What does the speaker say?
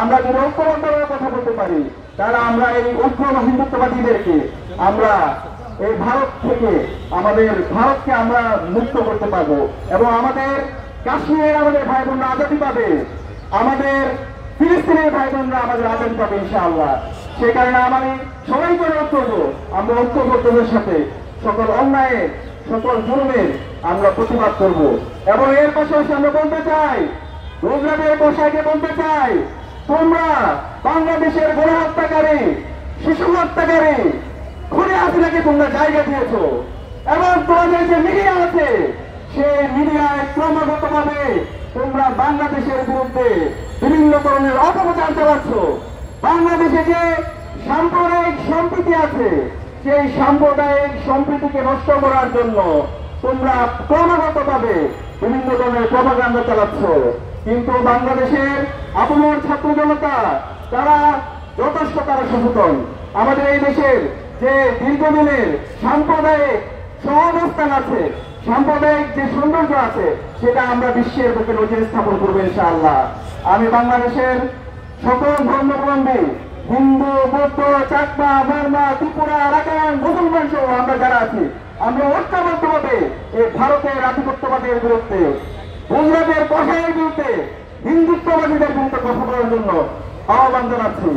আমরা যদি ঐক্যবদ্ধভাবে কথা বলতে পারি, তাহলে আমরা এই ঐক্য হিন্দুত্ববাদীদেরকে আমরা এই ভারত থেকে ভারতকে আমরা মুক্ত করতে পারবো এবং আমাদের কাশ্মীরের আমাদের ভাই বোনরা আজাদি পাবে, আমাদের ফিলিস্তিনের ভাই বোনরা আমাদের আজাদি পাবে ইনশাআল্লাহ। সে কারণে আমি সবাইকে অনুরোধ করবো, আমরা ঐক্যবদ্ধদের সাথে সকল অন্যায়ের সকল জুলুমের আমরা প্রতিবাদ করব। এবং এর পাশাপাশি আমরা বলতে চাই, গুজরাটের পোশাকে বলতে চাই, তোমরা বাংলাদেশের গণহত্যাকারী, শিশু হত্যাকারী খুনে হাসিনাকে তোমরা জায়গা দিয়েছ এবং তোমাদের যে মিডিয়া আছে সেই মিডিয়ায় ক্রমাগত ভাবে তোমরা বাংলাদেশের বিরুদ্ধে বিভিন্ন ধরনের অপপ্রচার চালাচ্ছ। বাংলাদেশে যে সাম্প্রদায়িক সম্প্রীতি আছে সেই সাম্প্রদায়িক সম্প্রীতিকে নষ্ট করার জন্য তোমরা ক্রমাগত ভাবে বিভিন্ন ধরনের প্রপাগান্ডা চালাচ্ছ। কিন্তু বাংলাদেশের আপমর ছাত্র জনতা তারা যথেষ্ট তারা সচেতন। আমাদের এই দেশের যে দীর্ঘদিনের সাম্প্রদায়িক সহাবস্থান আছে, সাম্প্রদায়িক যে সৌন্দর্য আছে, সেটা আমরা বিশ্বের বুকে নজির স্থাপন করবো ইনশাআল্লাহ। আমি বাংলাদেশের সকল ধর্মাবলম্বী হিন্দু, বৌদ্ধ, চাকমা, মারমা, ত্রিপুরা, আরাকান, মুসলমান সহ আমরা যারা আছি, আমরা ঐক্যবদ্ধভাবে এই ভারতের আধিপত্যবাদের বিরুদ্ধে, গুজরাটের কষায়ের বিরুদ্ধে, হিন্দুত্ববাদীদের বিরুদ্ধে কথা বলার জন্য আহ্বান জানাচ্ছি।